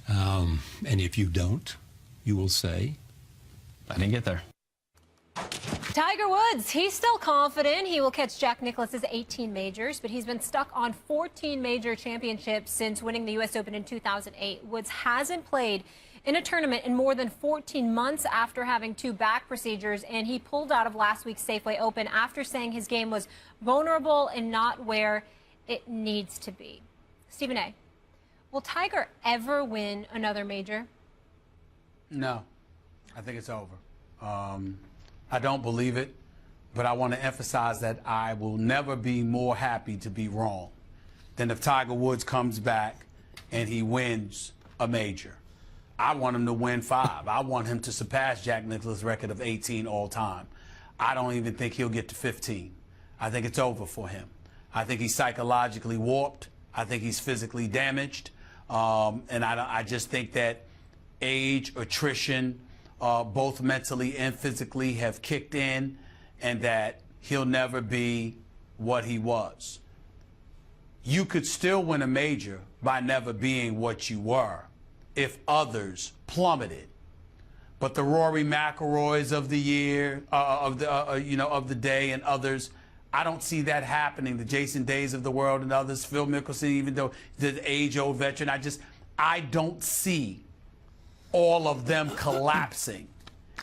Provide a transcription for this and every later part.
And if you don't, you will say, I didn't get there. Tiger Woods, he's still confident he will catch Jack Nicklaus's 18 majors, but he's been stuck on 14 major championships since winning the U.S. Open in 2008. Woods hasn't played in a tournament in more than 14 months after having 2 back procedures, and he pulled out of last week's Safeway Open after saying his game was vulnerable and not where it needs to be. Stephen A., will Tiger ever win another major? No, I think it's over. I don't believe it, but I want to emphasize that I will never be more happy to be wrong than if Tiger Woods comes back and he wins a major. I want him to win 5. I want him to surpass Jack Nicklaus' record of 18 all time. I don't even think he'll get to 15. I think it's over for him. I think he's psychologically warped. I think he's physically damaged. And I just think that age, attrition, both mentally and physically have kicked in, and that he'll never be what he was. You could still win a major by never being what you were if others plummeted. But the Rory McIlroys of the year, of the day, and others, I don't see that happening. The Jason Days of the world and others, Phil Mickelson, even though the age-old veteran, I don't see all of them collapsing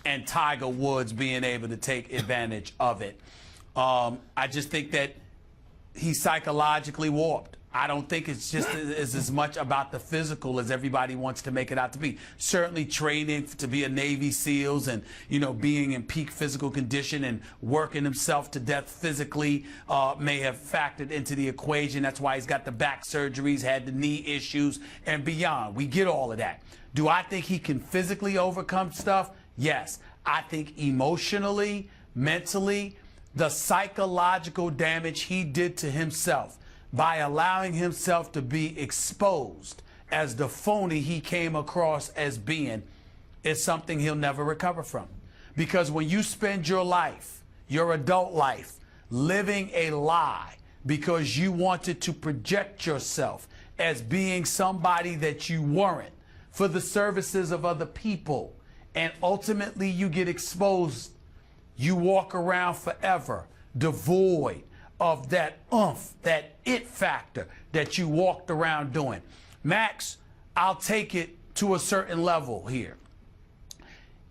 and Tiger Woods being able to take advantage of it. I just think that he's psychologically warped. I don't think it's just as much about the physical as everybody wants to make it out to be. Certainly training to be a Navy SEALs and, being in peak physical condition and working himself to death physically may have factored into the equation. That's why he's got the back surgeries, had the knee issues, and beyond. We get all of that. Do I think he can physically overcome stuff? Yes. I think emotionally, mentally, the psychological damage he did to himself by allowing himself to be exposed as the phony he came across as being is something he'll never recover from. Because when you spend your life, your adult life, living a lie because you wanted to project yourself as being somebody that you weren't for the services of other people, and ultimately you get exposed, you walk around forever devoid of that oomph, that it factor that you walked around doing. Max, I'll take it to a certain level here.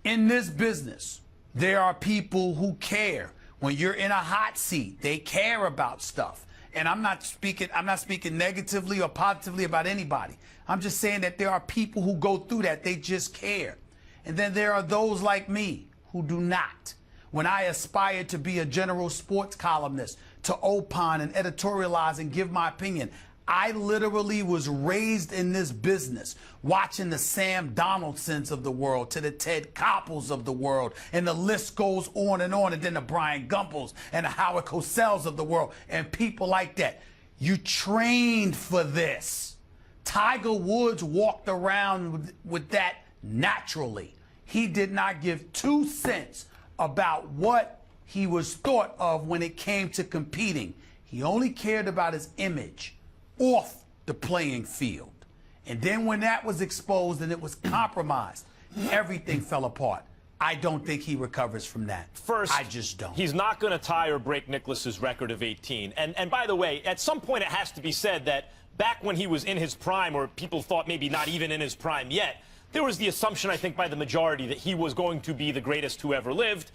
In this business, there are people who care. When you're in a hot seat, they care about stuff. And I'm not speaking negatively or positively about anybody. I'm just saying that there are people who go through that. They just care. And then there are those like me who do not. When I aspired to be a general sports columnist, to opine and editorialize and give my opinion, I literally was raised in this business, watching the Sam Donaldsons of the world, to the Ted Koppels of the world, and the list goes on, and then the Brian Gumpels and the Howard Cosell's of the world, and people like that. You trained for this. Tiger Woods walked around with that naturally. He did not give 2 cents about what he was thought of when it came to competing. He only cared about his image off the playing field. And then when that was exposed and it was compromised, everything fell apart. I don't think he recovers from that. First, I just don't. He's not going to tie or break Nicklaus's record of 18. And by the way, at some point it has to be said that back when he was in his prime, or people thought maybe not even in his prime yet, there was the assumption, I think, by the majority that he was going to be the greatest who ever lived.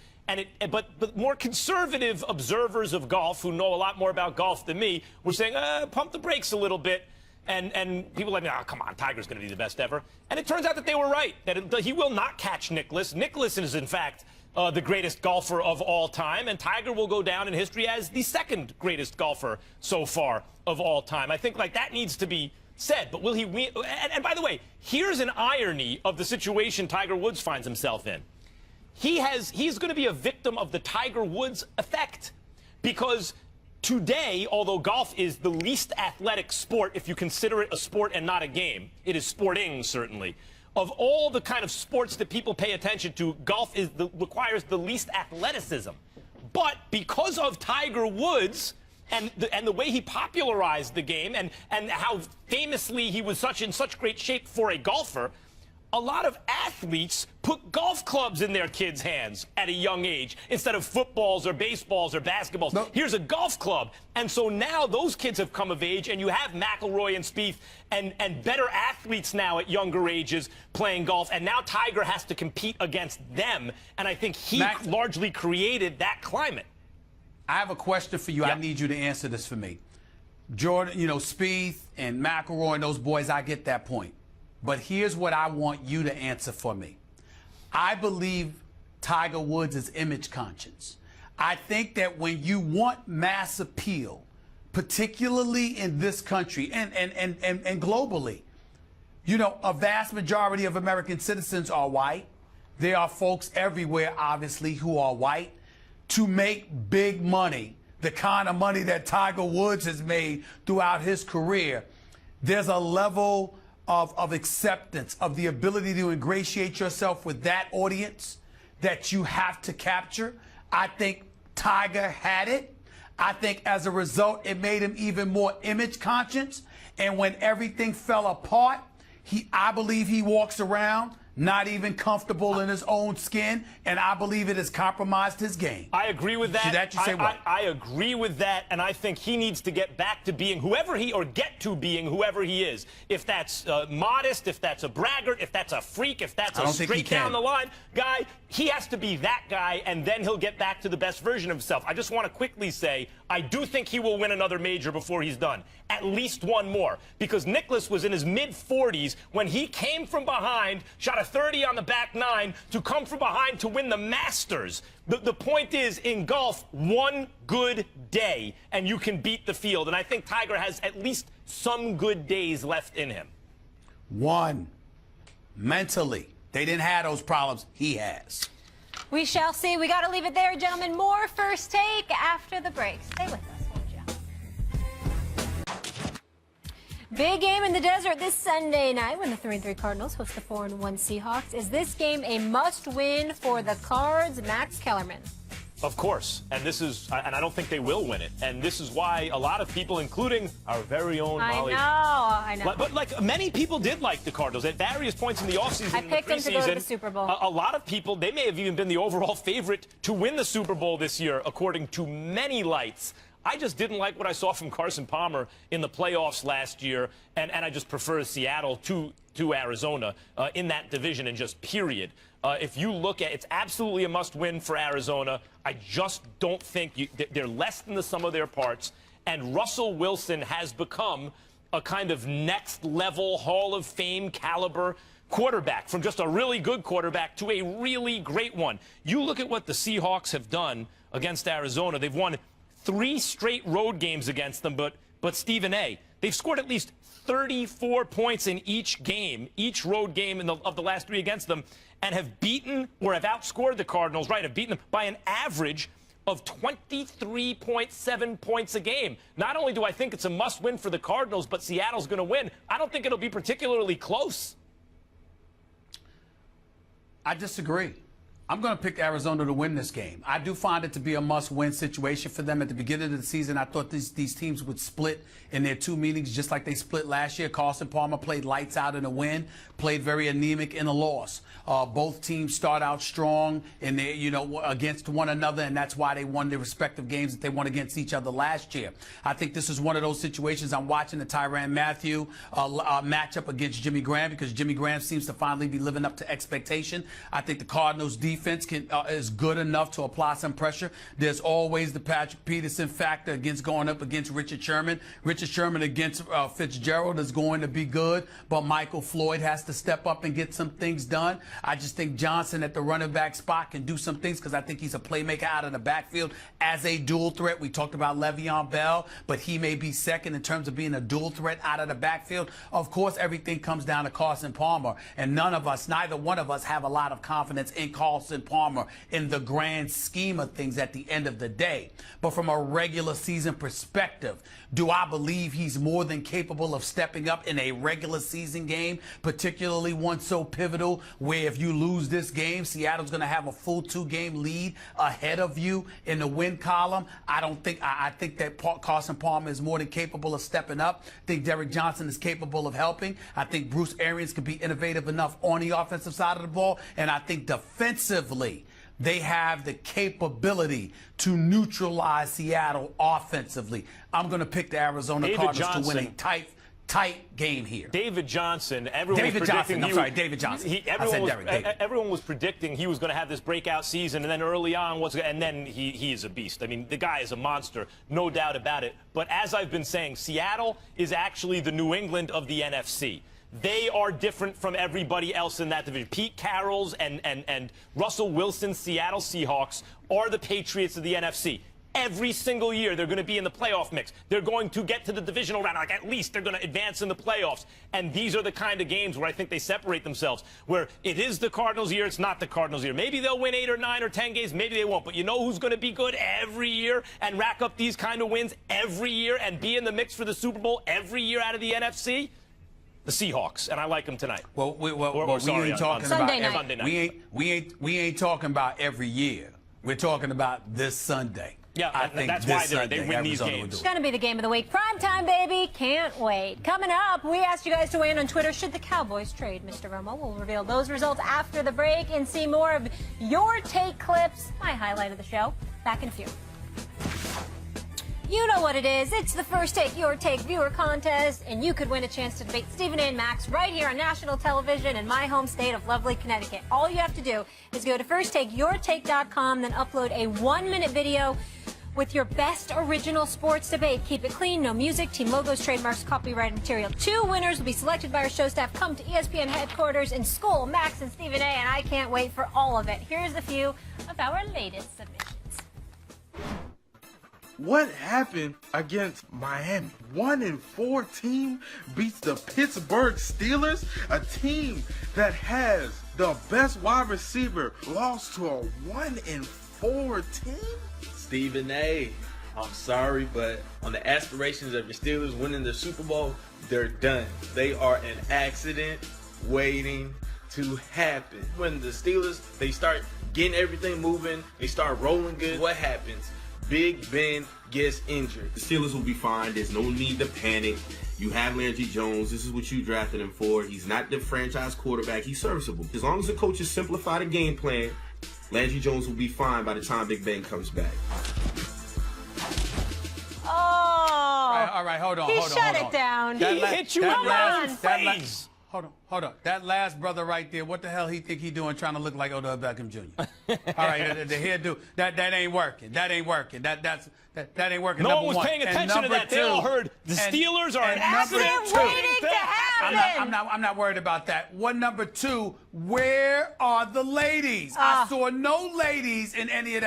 But more conservative observers of golf, who know a lot more about golf than me, were saying, pump the brakes a little bit. And people like me, oh, come on, Tiger's going to be the best ever. And it turns out that they were right, that he will not catch Nicklaus. Nicklaus is, in fact, the greatest golfer of all time, and Tiger will go down in history as the 2nd greatest golfer so far of all time. I think that needs to be said. But will he win? And by the way, here's an irony of the situation Tiger Woods finds himself in. He's going to be a victim of the Tiger Woods effect, because today, although golf is the least athletic sport, if you consider it a sport and not a game, it is sporting, certainly. Of all the kind of sports that people pay attention to, golf requires the least athleticism. But because of Tiger Woods, and the way he popularized the game and how famously he was in such great shape for a golfer. A lot of athletes put golf clubs in their kids' hands at a young age instead of footballs or baseballs or basketballs. No. Here's a golf club. And so now those kids have come of age, and you have McIlroy and Spieth and better athletes now at younger ages playing golf. And now Tiger has to compete against them. And I think he largely created that climate. I have a question for you. Yep. I need you to answer this for me. Jordan, Spieth and McIlroy and those boys, I get that point. But here's what I want you to answer for me. I believe Tiger Woods is image conscious. I think that when you want mass appeal, particularly in this country and globally, a vast majority of American citizens are white. There are folks everywhere, obviously, who are white. To make big money, the kind of money that Tiger Woods has made throughout his career, there's a level of acceptance, of the ability to ingratiate yourself with that audience that you have to capture. I think Tiger had it. I think as a result, it made him even more image conscious. And when everything fell apart, I believe he walks around not even comfortable in his own skin, and I believe it has compromised his game. I agree with that. To that you say what? I agree with that, and I think he needs to get back to being whoever he is. If that's modest, if that's a braggart, if that's a freak, if that's a straight down the line guy, he has to be that guy, and then he'll get back to the best version of himself. I just want to quickly say, I do think he will win another major before he's done. At least one more. Because Nicklaus was in his mid-40s when he came from behind, shot a 30 on the back nine to come from behind to win the Masters. The point is, in golf, one good day, and you can beat the field. And I think Tiger has at least some good days left in him. One. Mentally. They didn't have those problems. He has. We shall see. We got to leave it there, gentlemen. More First Take after the break. Stay with us, won't you? Big game in the desert this Sunday night when the 3-3 Cardinals host the 4-1 Seahawks. Is this game a must-win for the Cards? Max Kellerman. Of course, and I don't think they will win it. And this is why a lot of people, including our very own Molly. I know. But like many people did like the Cardinals at various points in the offseason. I picked them to go to the Super Bowl. A lot of people, they may have even been the overall favorite to win the Super Bowl this year, according to many lights. I just didn't like what I saw from Carson Palmer in the playoffs last year, and I just prefer Seattle to Arizona in that division, and just period. If you look at it's absolutely a must-win for Arizona. I just don't think they're less than the sum of their parts. And Russell Wilson has become a kind of next-level Hall of Fame caliber quarterback, from just a really good quarterback to a really great one. You look at what the Seahawks have done against Arizona. They've won 3 straight road games against them, but Stephen A., they've scored at least 34 points in each game, each road game of the last 3 against them, and have beaten or have outscored the Cardinals, have beaten them by an average of 23.7 points a game. Not only do I think it's a must-win for the Cardinals, but Seattle's going to win. I don't think it'll be particularly close. I disagree. I'm going to pick Arizona to win this game. I do find it to be a must-win situation for them. At the beginning of the season, I thought these teams would split in their 2 meetings just like they split last year. Carson Palmer played lights out in a win, played very anemic in a loss. Both teams start out strong and they, against one another, and that's why they won their respective games that they won against each other last year. I think this is one of those situations. I'm watching the Tyrann Mathieu matchup against Jimmy Graham, because Jimmy Graham seems to finally be living up to expectation. I think the Cardinals' defense is good enough to apply some pressure. There's always the Patrick Peterson factor against going up against Richard Sherman. Richard Sherman against Fitzgerald is going to be good, but Michael Floyd has to step up and get some things done. I just think Johnson at the running back spot can do some things, because I think he's a playmaker out of the backfield as a dual threat. We talked about Le'Veon Bell, but he may be second in terms of being a dual threat out of the backfield. Of course, everything comes down to Carson Palmer, and neither one of us have a lot of confidence in Carson Carson Palmer in the grand scheme of things at the end of the day. But from a regular season perspective, do I believe he's more than capable of stepping up in a regular season game, particularly one so pivotal where if you lose this game, Seattle's going to have a full 2-game lead ahead of you in the win column? I think that Carson Palmer is more than capable of stepping up. I think Derek Johnson is capable of helping. I think Bruce Arians could be innovative enough on the offensive side of the ball. And I think defensively, they have the capability to neutralize Seattle offensively. I'm going to pick the Arizona Cardinals to win a tight game here. David Johnson. David Johnson. Everyone was predicting he was going to have this breakout season, and then early on and then he is a beast. I mean, the guy is a monster, no doubt about it. But as I've been saying, Seattle is actually the New England of the NFC. They are different from everybody else in that division. Pete Carroll's and Russell Wilson's Seattle Seahawks are the Patriots of the NFC. Every single year, they're going to be in the playoff mix. They're going to get to the divisional round. Like, at least they're going to advance in the playoffs. And these are the kind of games where I think they separate themselves, where it is the Cardinals' year, it's not the Cardinals' year. Maybe they'll win 8 or 9 or 10 games. Maybe they won't. But you know who's going to be good every year and rack up these kind of wins every year and be in the mix for the Super Bowl every year out of the NFC? The Seahawks, and I like them tonight. We ain't talking about Sunday night. We ain't talking about every year. We're talking about this Sunday. Yeah, I think that's this why Sunday, they win these Arizona games. It's going to be the game of the week. Primetime, baby. Can't wait. Coming up, we asked you guys to weigh in on Twitter. Should the Cowboys trade Mr. Romo? We'll reveal those results after the break and see more of your take clips. My highlight of the show. Back in a few. You know what it is. It's the First Take Your Take viewer contest, and you could win a chance to debate Stephen A. and Max right here on national television in my home state of lovely Connecticut. All you have to do is go to firsttakeyourtake.com, then upload a 1-minute video with your best original sports debate. Keep it clean, no music, team logos, trademarks, copyrighted material. 2 winners will be selected by our show staff. Come to ESPN headquarters in school, Max and Stephen A., and I can't wait for all of it. Here's a few of our latest submissions. What happened against Miami? 1-4 team beats the Pittsburgh Steelers, a team that has the best wide receiver, lost to a 1-4 team? Stephen A., I'm sorry, but on the aspirations of your Steelers winning the Super Bowl, they're done. They are an accident waiting to happen. When the Steelers, they start getting everything moving, they start rolling good, what happens? Big Ben gets injured. The Steelers will be fine. There's no need to panic. You have Landry Jones. This is what you drafted him for. He's not the franchise quarterback. He's serviceable. As long as the coaches simplify the game plan, Landry Jones will be fine by the time Big Ben comes back. Oh. All right, hold on. He shut it down. He hit you in the face. Hold on. That last brother right there, what the hell he think he doing trying to look like Odell Beckham Jr.? All right, the hairdo, that ain't working. That ain't working. That ain't working. No one Number was paying one. attention to that. They all heard the Steelers are an accident waiting to happen. I'm not worried about that. Number 2, where are the ladies? I saw no ladies in any of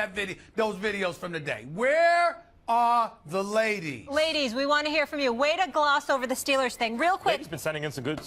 those videos from the day. Where are the ladies? Ladies, we want to hear from you. Way to gloss over the Steelers thing. Real quick. Ladies been sending in some good